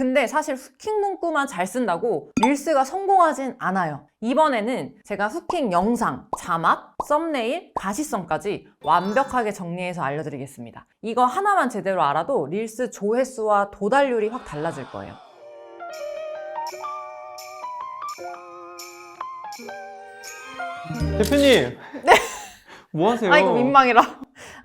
근데 사실 후킹 문구만 잘 쓴다고 릴스가 성공하진 않아요. 이번에는 제가 후킹 영상, 자막, 썸네일, 가시성까지 완벽하게 정리해서 알려드리겠습니다. 이거 하나만 제대로 알아도 릴스 조회수와 도달률이 확 달라질 거예요. 대표님. 네. 뭐 하세요? 아이고 민망해라.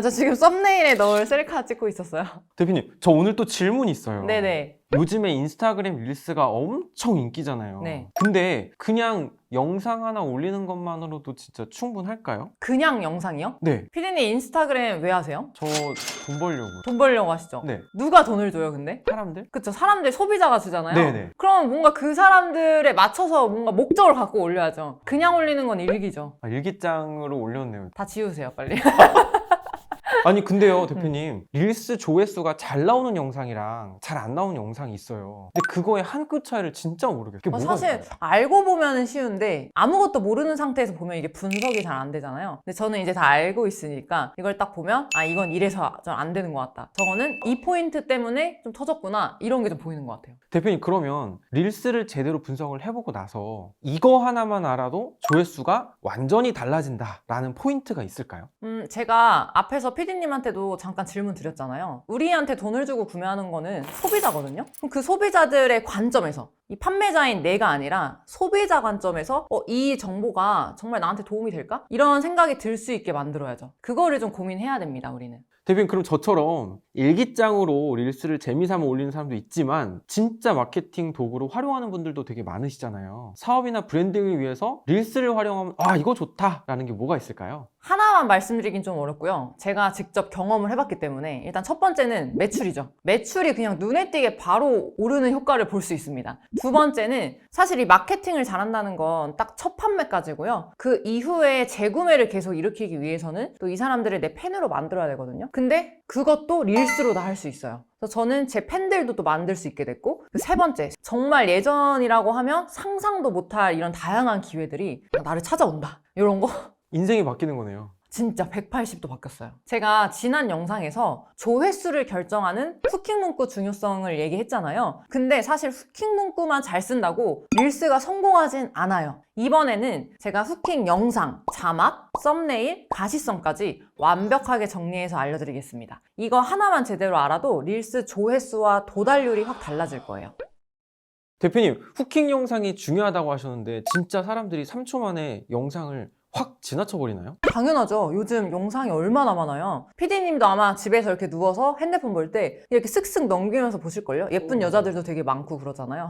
저 지금 썸네일에 넣을 셀카 찍고 있었어요. 대표님, 저 오늘 또 질문이 있어요. 네네. 요즘에 인스타그램 릴스가 엄청 인기잖아요. 네. 근데 그냥 영상 하나 올리는 것만으로도 진짜 충분할까요? 그냥 영상이요? 네. 피디님 인스타그램 왜 하세요? 저 돈 벌려고. 돈 벌려고 하시죠? 네. 누가 돈을 줘요 근데? 사람들? 그쵸, 사람들, 소비자가 주잖아요. 네네. 그럼 뭔가 그 사람들에 맞춰서 뭔가 목적을 갖고 올려야죠. 그냥 올리는 건 일기죠. 일기장으로 올렸네요. 다 지우세요 빨리. 아니 근데요 대표님, 릴스 조회수가 잘 나오는 영상이랑 잘 안 나오는 영상이 있어요. 근데 그거의 한 끗 차이를 진짜 모르겠어요. 그게 뭐가 사실 있어요? 알고 보면은 쉬운데 아무것도 모르는 상태에서 보면 이게 분석이 잘 안 되잖아요. 근데 저는 이제 다 알고 있으니까 이걸 딱 보면 이건 이래서 좀 안 되는 것 같다, 저거는 이 포인트 때문에 좀 터졌구나, 이런 게 좀 보이는 것 같아요. 대표님, 그러면 릴스를 제대로 분석을 해보고 나서 이거 하나만 알아도 조회수가 완전히 달라진다라는 포인트가 있을까요? 제가 앞에서 PD님한테도 잠깐 질문 드렸잖아요. 우리한테 돈을 주고 구매하는 거는 소비자거든요. 그럼 그 소비자들의 관점에서, 이 판매자인 내가 아니라 소비자 관점에서 이 정보가 정말 나한테 도움이 될까? 이런 생각이 들 수 있게 만들어야죠. 그거를 좀 고민해야 됩니다, 우리는. 대표님, 그럼 저처럼 일기장으로 릴스를 재미삼아 올리는 사람도 있지만 진짜 마케팅 도구로 활용하는 분들도 되게 많으시잖아요. 사업이나 브랜딩을 위해서 릴스를 활용하면 이거 좋다라는 게 뭐가 있을까요? 하나만 말씀드리긴 좀 어렵고요. 제가 직접 경험을 해봤기 때문에 일단 첫 번째는 매출이죠. 매출이 그냥 눈에 띄게 바로 오르는 효과를 볼 수 있습니다. 두 번째는 사실 이 마케팅을 잘한다는 건 딱 첫 판매까지고요. 그 이후에 재구매를 계속 일으키기 위해서는 또 이 사람들을 내 팬으로 만들어야 되거든요. 근데 그것도 릴스로 다 할 수 있어요. 그래서 저는 제 팬들도 또 만들 수 있게 됐고, 세 번째, 정말 예전이라고 하면 상상도 못할 이런 다양한 기회들이 나를 찾아온다, 이런 거 인생이 바뀌는 거네요. 진짜 180도 바뀌었어요. 제가 지난 영상에서 조회수를 결정하는 후킹 문구 중요성을 얘기했잖아요. 근데 사실 후킹 문구만 잘 쓴다고 릴스가 성공하진 않아요. 이번에는 제가 후킹 영상, 자막, 썸네일, 가시성까지 완벽하게 정리해서 알려드리겠습니다. 이거 하나만 제대로 알아도 릴스 조회수와 도달률이 확 달라질 거예요. 대표님, 후킹 영상이 중요하다고 하셨는데 진짜 사람들이 3초 만에 영상을 확 지나쳐버리나요? 당연하죠. 요즘 영상이 얼마나 많아요. PD님도 아마 집에서 이렇게 누워서 핸드폰 볼 때 이렇게 쓱쓱 넘기면서 보실걸요? 예쁜 여자들도 되게 많고 그러잖아요.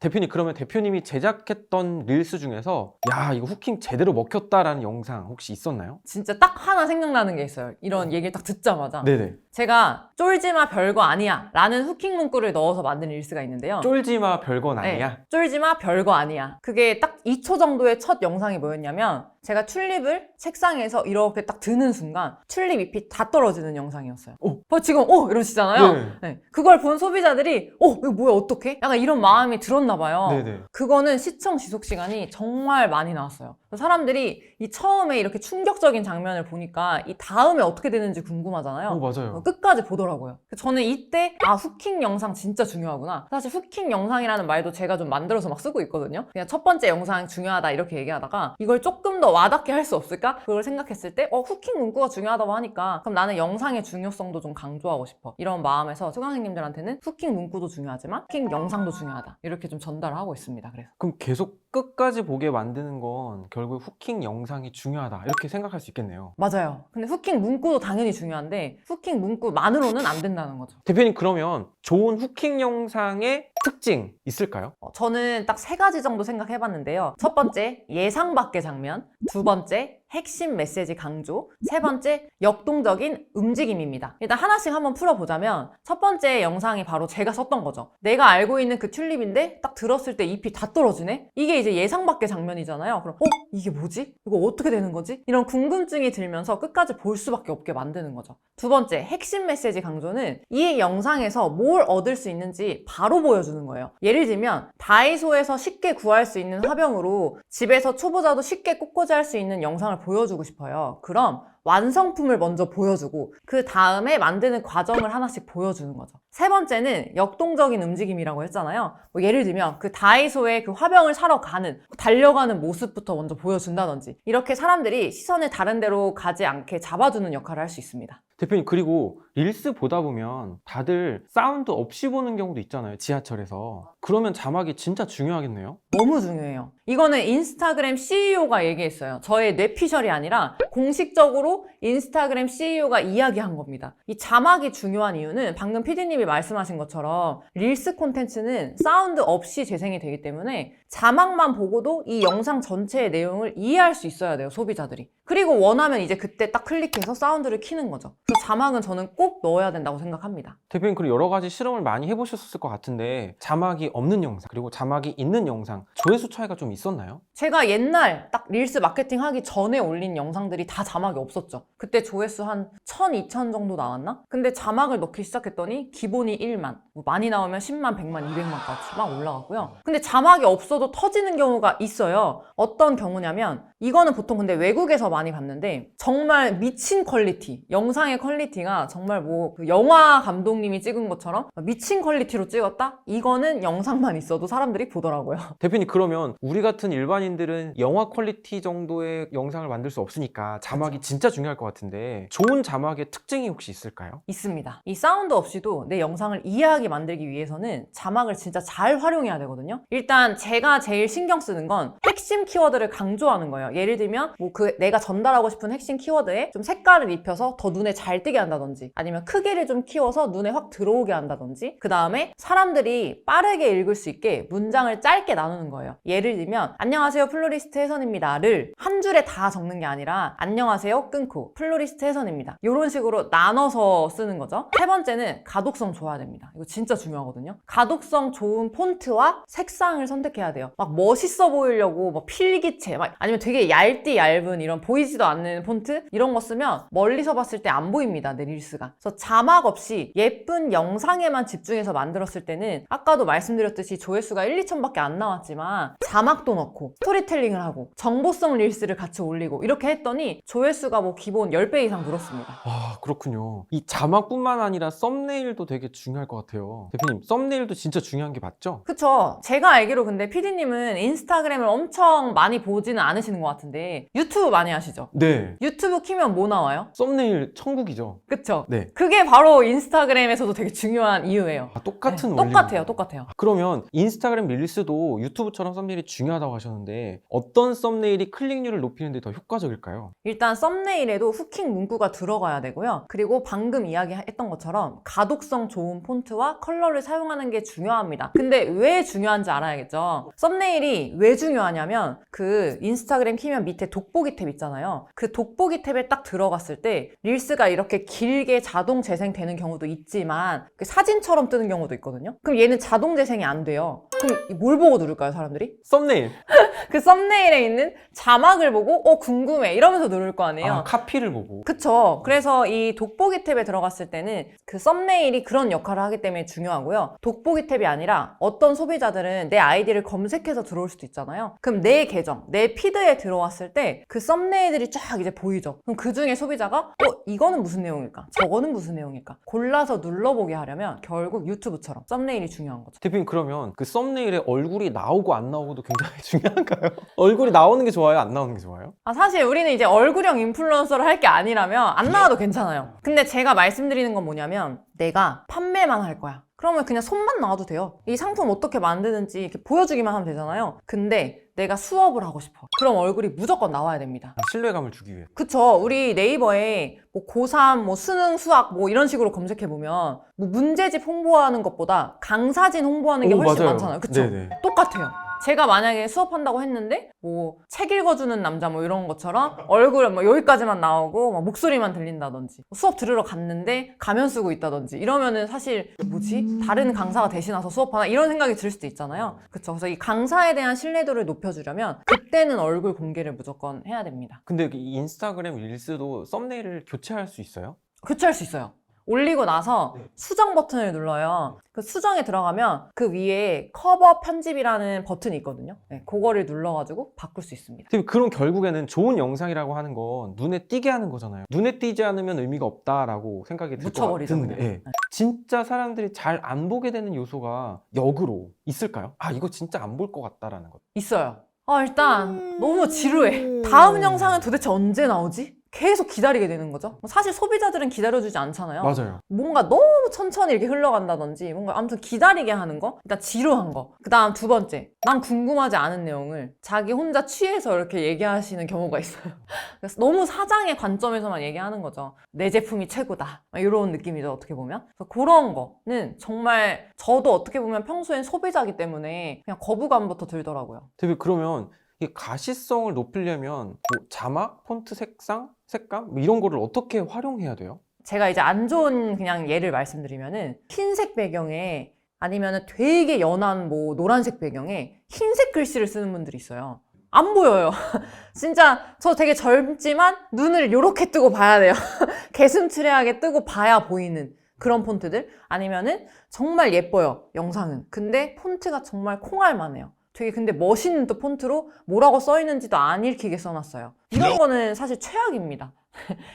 대표님, 그러면 대표님이 제작했던 릴스 중에서 이거 후킹 제대로 먹혔다라는 영상 혹시 있었나요? 진짜 딱 하나 생각나는 게 있어요. 이런 얘기를 딱 듣자마자. 네네. 제가 쫄지마 별거 아니야 라는 후킹 문구를 넣어서 만든 릴스가 있는데요. 쫄지마 별건 아니야? 네, 쫄지마 별거 아니야. 그게 딱 2초 정도의 첫 영상이 뭐였냐면, 제가 튤립을 책상에서 이렇게 딱 드는 순간 튤립 잎이 다 떨어지는 영상이었어요. 지금 이러시잖아요. 네. 네. 그걸 본 소비자들이 이거 뭐야 어떡해? 약간 이런 마음이 들었나 봐요. 네네. 그거는 시청 지속 시간이 정말 많이 나왔어요. 사람들이 이 처음에 이렇게 충격적인 장면을 보니까 이 다음에 어떻게 되는지 궁금하잖아요. 맞아요. 끝까지 보더라고요. 저는 이때 후킹 영상 진짜 중요하구나. 사실 후킹 영상이라는 말도 제가 좀 만들어서 막 쓰고 있거든요. 그냥 첫 번째 영상 중요하다 이렇게 얘기하다가 이걸 조금 더 와닿게 할 수 없을까? 그걸 생각했을 때 후킹 문구가 중요하다고 하니까 그럼 나는 영상의 중요성도 좀 강조하고 싶어, 이런 마음에서 수강생님들한테는 후킹 문구도 중요하지만 후킹 영상도 중요하다, 이렇게 좀 전달을 하고 있습니다. 그래서 그럼 계속 끝까지 보게 만드는 건 결국 후킹 영상이 중요하다 이렇게 생각할 수 있겠네요. 맞아요. 근데 후킹 문구도 당연히 중요한데 후킹 문구만으로는 안 된다는 거죠. 대표님, 그러면 좋은 후킹 영상의 특징 있을까요? 저는 딱 3가지 정도 생각해봤는데요. 첫 번째, 예상 밖의 장면. 두 번째, 핵심 메시지 강조. 세 번째, 역동적인 움직임입니다. 일단 하나씩 한번 풀어보자면, 첫 번째 영상이 바로 제가 썼던 거죠. 내가 알고 있는 그 튤립인데 딱 들었을 때 잎이 다 떨어지네? 이게 이제 예상 밖의 장면이잖아요. 그럼 이게 뭐지? 이거 어떻게 되는 거지? 이런 궁금증이 들면서 끝까지 볼 수밖에 없게 만드는 거죠. 두 번째, 핵심 메시지 강조는 이 영상에서 뭘 얻을 수 있는지 바로 보여주는 거예요. 예를 들면 다이소에서 쉽게 구할 수 있는 화병으로 집에서 초보자도 쉽게 꽃꽂이 할 수 있는 영상을 보여주고 싶어요. 그럼 완성품을 먼저 보여주고 그 다음에 만드는 과정을 하나씩 보여주는 거죠. 세 번째는 역동적인 움직임이라고 했잖아요. 뭐 예를 들면 그 다이소에 그 화병을 사러 가는 달려가는 모습부터 먼저 보여준다든지 이렇게 사람들이 시선을 다른 데로 가지 않게 잡아주는 역할을 할 수 있습니다. 대표님, 그리고 릴스 보다 보면 다들 사운드 없이 보는 경우도 있잖아요, 지하철에서. 그러면 자막이 진짜 중요하겠네요? 너무 중요해요. 이거는 인스타그램 CEO가 얘기했어요. 저의 뇌피셜이 아니라 공식적으로 인스타그램 CEO가 이야기한 겁니다. 이 자막이 중요한 이유는 방금 PD님이 말씀하신 것처럼 릴스 콘텐츠는 사운드 없이 재생이 되기 때문에 자막만 보고도 이 영상 전체의 내용을 이해할 수 있어야 돼요, 소비자들이. 그리고 원하면 이제 그때 딱 클릭해서 사운드를 키는 거죠. 그래서 자막은 저는 꼭 넣어야 된다고 생각합니다. 대표님, 그리고 여러 가지 실험을 많이 해보셨을 것 같은데 자막이 없는 영상 그리고 자막이 있는 영상 조회수 차이가 좀 있었나요? 제가 옛날 딱 릴스 마케팅 하기 전에 올린 영상들이 다 자막이 없었죠. 그때 조회수 한 1000, 2000 정도 나왔나? 근데 자막을 넣기 시작했더니 기본이 1만, 뭐 많이 나오면 10만, 100만, 200만까지 막 올라가고요. 근데 자막이 없어도 터지는 경우가 있어요. 어떤 경우냐면 이거는 보통 근데 외국에서 많이 봤는데 정말 미친 퀄리티, 영상의 퀄리티가 정말 뭐 그 영화 감독님이 찍은 것처럼 미친 퀄리티로 찍었다? 이거는 영상만 있어도 사람들이 보더라고요. 대표님, 그러면 우리 같은 일반인들은 영화 퀄리티 정도의 영상을 만들 수 없으니까 자막이 진짜 중요할 것 같은데 좋은 자막의 특징이 혹시 있을까요? 있습니다. 이 사운드 없이도 내 영상을 이해하게 만들기 위해서는 자막을 진짜 잘 활용해야 되거든요. 일단 제가 제일 신경 쓰는 건 핵심 키워드를 강조하는 거예요. 예를 들면 뭐 그 내가 전달하고 싶은 핵심 키워드에 좀 색깔을 입혀서 더 눈에 잘 띄게 한다든지 아니면 크기를 좀 키워서 눈에 확 들어오게 한다든지 그 다음에 사람들이 빠르게 읽을 수 있게 문장을 짧게 나누는 거예요. 예를 들면 안녕하세요 플로리스트 혜선입니다를 한 줄에 다 적는 게 아니라 안녕하세요 끊고 플로리스트 혜선입니다 이런 식으로 나눠서 쓰는 거죠. 세 번째는 가독성 좋아야 됩니다. 이거 진짜 중요하거든요. 가독성 좋은 폰트와 색상을 선택해야 돼요. 막 멋있어 보이려고 막 필기체 막 아니면 되게 얇은 이런 보이지도 않는 폰트 이런 거 쓰면 멀리서 봤을 때 안 보입니다, 내 릴스가. 그래서 자막 없이 예쁜 영상에만 집중해서 만들었을 때는 아까도 말씀드렸듯이 조회수가 1, 2천밖에 안 나왔지만 자막도 넣고 스토리텔링을 하고 정보성 릴스를 같이 올리고 이렇게 했더니 조회수가 뭐 기본 10배 이상 늘었습니다. 아, 그렇군요. 이 자막뿐만 아니라 썸네일도 되게 중요할 것 같아요. 대표님, 썸네일도 진짜 중요한 게 맞죠? 그쵸. 제가 알기로 근데 PD님은 인스타그램을 엄청 많이 보지는 않으시는 것 같은데 유튜브 많이 하시죠? 네. 유튜브 키면 뭐 나와요? 썸네일 천국이죠. 그쵸? 네. 그게 바로 인스타그램에서도 되게 중요한 이유예요. 아, 똑같은 네, 원리인 똑같아요. 그러면 인스타그램 릴스도 유튜브처럼 썸네일이 중요하다고 하셨는데 어떤 썸네일이 클릭률을 높이는 데 더 효과적일까요? 일단 썸네일에도 후킹 문구가 들어가야 되고요. 그리고 방금 이야기했던 것처럼 가독성 좋은 폰트와 컬러를 사용하는 게 중요합니다. 근데 왜 중요한지 알아야겠죠? 썸네일이 왜 중요하냐면 그 인스타그램 키면 밑에 돋보기 탭 있잖아요. 그 돋보기 탭에 딱 들어갔을 때 릴스가 이렇게 길게 자동 재생되는 경우도 있지만 그 사진처럼 뜨는 경우도 있거든요. 그럼 얘는 자동 재생이 안 돼요. 그럼 뭘 보고 누를까요, 사람들이? 썸네일. 그 썸네일에 있는 자막을 보고 궁금해 이러면서 누를 거 아니에요. 아, 카피를 보고. 그쵸. 그래서 이 돋보기 탭에 들어갔을 때는 그 썸네일이 그런 역할을 하기 때문에 중요하고요. 돋보기 탭이 아니라 어떤 소비자들은 내 아이디를 검색해서 들어올 수도 있잖아요. 그럼 내 계정, 내 피드에 들어왔을 때 그 썸네일들이 쫙 이제 보이죠. 그럼 그 중에 소비자가 이거는 무슨 내용일까? 저거는 무슨 내용일까? 골라서 눌러보게 하려면 결국 유튜브처럼 썸네일이 중요한 거죠. 대표님, 그러면 그 썸네일에 얼굴이 나오고 안 나오고도 굉장히 중요한가요? 얼굴이 나오는 게 좋아요? 안 나오는 게 좋아요? 사실 우리는 이제 얼굴형 인플루언서를 할 게 아니라면 안 나와도 괜찮아요. 근데 제가 말씀드리는 건 뭐냐면 내가 판매만 할 거야. 그러면 그냥 손만 나와도 돼요. 이 상품 어떻게 만드는지 이렇게 보여주기만 하면 되잖아요. 근데 내가 수업을 하고 싶어. 그럼 얼굴이 무조건 나와야 됩니다. 신뢰감을 주기 위해. 그쵸. 우리 네이버에 뭐 고3, 뭐 수능, 수학 뭐 이런 식으로 검색해보면 뭐 문제집 홍보하는 것보다 강사진 홍보하는 게 훨씬 맞아요. 많잖아요. 그쵸? 네네. 똑같아요. 제가 만약에 수업한다고 했는데 뭐 책 읽어주는 남자 뭐 이런 것처럼 얼굴 뭐 여기까지만 나오고 막 목소리만 들린다든지 수업 들으러 갔는데 가면 쓰고 있다든지 이러면은 사실 뭐지? 다른 강사가 대신 와서 수업하나? 이런 생각이 들 수도 있잖아요. 그쵸? 그래서 이 강사에 대한 신뢰도를 높여주려면 그때는 얼굴 공개를 무조건 해야 됩니다. 근데 이 인스타그램 릴스도 썸네일을 교체할 수 있어요? 교체할 수 있어요. 올리고 나서 네. 수정 버튼을 눌러요. 그 수정에 들어가면 그 위에 커버 편집이라는 버튼이 있거든요. 네, 그거를 눌러가지고 바꿀 수 있습니다. 대표님, 그럼 결국에는 좋은 영상이라고 하는 건 눈에 띄게 하는 거잖아요. 눈에 띄지 않으면 의미가 없다라고 생각이 들 것 묻혀버리죠, 같은데 그냥. 예. 진짜 사람들이 잘 안 보게 되는 요소가 역으로 있을까요? 아, 이거 진짜 안 볼 것 같다라는 것. 있어요. 일단 너무 지루해. 다음 영상은 도대체 언제 나오지? 계속 기다리게 되는 거죠. 사실 소비자들은 기다려주지 않잖아요. 맞아요. 뭔가 너무 천천히 이렇게 흘러간다든지 뭔가 아무튼 기다리게 하는 거, 일단 지루한 거. 그 다음 두 번째, 난 궁금하지 않은 내용을 자기 혼자 취해서 이렇게 얘기하시는 경우가 있어요. 그래서 너무 사장의 관점에서만 얘기하는 거죠. 내 제품이 최고다, 이런 느낌이죠, 어떻게 보면. 그래서 그런 거는 정말 저도 어떻게 보면 평소엔 소비자이기 때문에 그냥 거부감부터 들더라고요. 대표님, 그러면 이 가시성을 높이려면 뭐 자막, 폰트 색감 뭐 이런 거를 어떻게 활용해야 돼요? 제가 이제 안 좋은 그냥 예를 말씀드리면은 흰색 배경에 아니면은 되게 연한 뭐 노란색 배경에 흰색 글씨를 쓰는 분들이 있어요. 안 보여요. 진짜 저 되게 젊지만 눈을 요렇게 뜨고 봐야 돼요. 개슴츠레하게 뜨고 봐야 보이는 그런 폰트들. 아니면은 정말 예뻐요, 영상은. 근데 폰트가 정말 콩알만해요. 되게 근데 멋있는 또 폰트로 뭐라고 써있는지도 안 읽히게 써놨어요. 이런 거는 사실 최악입니다.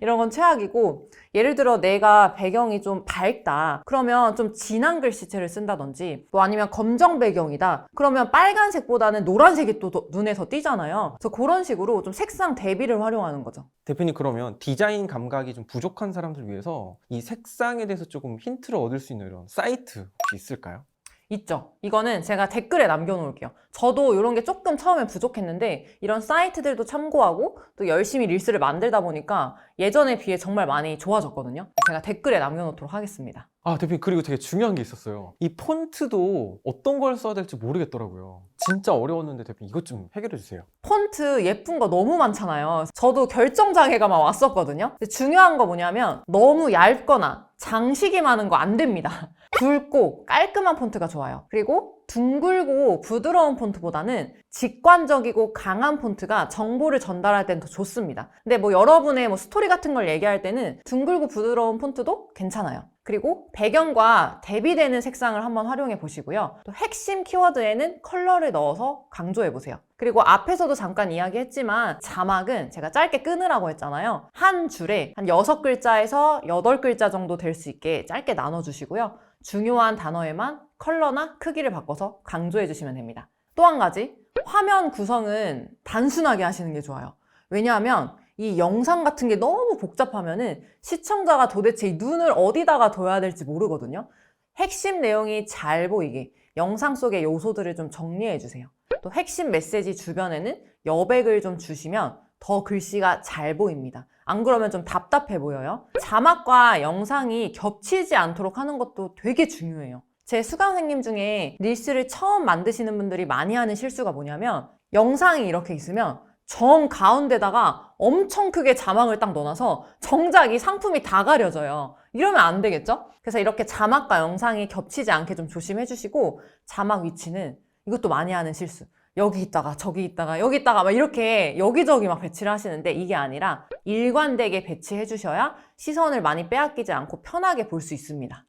이런 건 최악이고, 예를 들어 내가 배경이 좀 밝다 그러면 좀 진한 글씨체를 쓴다든지, 또 아니면 검정 배경이다 그러면 빨간색보다는 노란색이 또 눈에 더 띄잖아요. 그래서 그런 식으로 좀 색상 대비를 활용하는 거죠. 대표님, 그러면 디자인 감각이 좀 부족한 사람들 위해서 이 색상에 대해서 조금 힌트를 얻을 수 있는 이런 사이트 혹시 있을까요? 있죠. 이거는 제가 댓글에 남겨놓을게요. 저도 이런 게 조금 처음에 부족했는데 이런 사이트들도 참고하고 또 열심히 릴스를 만들다 보니까 예전에 비해 정말 많이 좋아졌거든요. 제가 댓글에 남겨놓도록 하겠습니다. 아, 대표님, 그리고 되게 중요한 게 있었어요. 이 폰트도 어떤 걸 써야 될지 모르겠더라고요. 진짜 어려웠는데 대표님, 이것 좀 해결해 주세요. 폰트 예쁜 거 너무 많잖아요. 저도 결정장애가 막 왔었거든요. 근데 중요한 거 뭐냐면 너무 얇거나 장식이 많은 거 안 됩니다. 굵고 깔끔한 폰트가 좋아요. 그리고 둥글고 부드러운 폰트보다는 직관적이고 강한 폰트가 정보를 전달할 때는 더 좋습니다. 근데 뭐 여러분의 뭐 스토리 같은 걸 얘기할 때는 둥글고 부드러운 폰트도 괜찮아요. 그리고 배경과 대비되는 색상을 한번 활용해 보시고요. 또 핵심 키워드에는 컬러를 넣어서 강조해 보세요. 그리고 앞에서도 잠깐 이야기했지만 자막은 제가 짧게 끊으라고 했잖아요. 한 줄에 한 6글자에서 8글자 정도 될 수 있게 짧게 나눠주시고요. 중요한 단어에만 컬러나 크기를 바꿔서 강조해 주시면 됩니다. 또 한 가지, 화면 구성은 단순하게 하시는 게 좋아요. 왜냐하면 이 영상 같은 게 너무 복잡하면은 시청자가 도대체 이 눈을 어디다가 둬야 될지 모르거든요. 핵심 내용이 잘 보이게 영상 속의 요소들을 좀 정리해 주세요. 또 핵심 메시지 주변에는 여백을 좀 주시면 더 글씨가 잘 보입니다. 안 그러면 좀 답답해 보여요. 자막과 영상이 겹치지 않도록 하는 것도 되게 중요해요. 제 수강생님 중에 릴스를 처음 만드시는 분들이 많이 하는 실수가 뭐냐면 영상이 이렇게 있으면 정 가운데다가 엄청 크게 자막을 딱 넣어놔서 정작 이 상품이 다 가려져요. 이러면 안 되겠죠? 그래서 이렇게 자막과 영상이 겹치지 않게 좀 조심해 주시고, 자막 위치는 이것도 많이 하는 실수. 여기 있다가 저기 있다가 여기 있다가 막 이렇게 여기저기 막 배치를 하시는데, 이게 아니라 일관되게 배치해 주셔야 시선을 많이 빼앗기지 않고 편하게 볼 수 있습니다.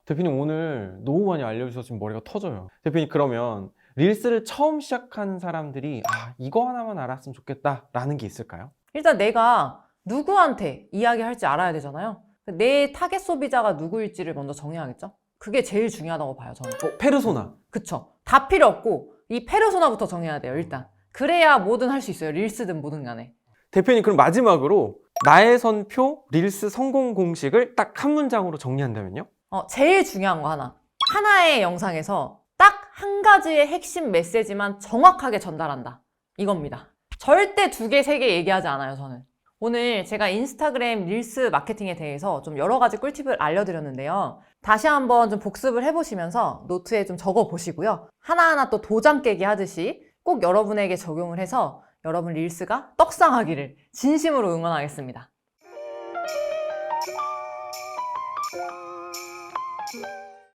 대표님, 오늘 너무 많이 알려주셔서 지금 머리가 터져요. 대표님, 그러면 릴스를 처음 시작하는 사람들이 이거 하나만 알았으면 좋겠다 라는 게 있을까요? 일단 내가 누구한테 이야기할지 알아야 되잖아요. 내 타겟 소비자가 누구일지를 먼저 정해야겠죠? 그게 제일 중요하다고 봐요, 저는. 페르소나. 그쵸. 다 필요 없고 이 페르소나부터 정해야 돼요, 일단. 그래야 뭐든 할 수 있어요. 릴스든 뭐든 간에. 대표님, 그럼 마지막으로 나의 선표 릴스 성공 공식을 딱 한 문장으로 정리한다면요? 제일 중요한 거 하나. 하나의 영상에서 딱 한 가지의 핵심 메시지만 정확하게 전달한다. 이겁니다. 절대 2개, 3개 얘기하지 않아요, 저는. 오늘 제가 인스타그램 릴스 마케팅에 대해서 좀 여러 가지 꿀팁을 알려드렸는데요. 다시 한번 좀 복습을 해보시면서 노트에 좀 적어보시고요. 하나하나 또 도장 깨기 하듯이 꼭 여러분에게 적용을 해서 여러분 릴스가 떡상하기를 진심으로 응원하겠습니다.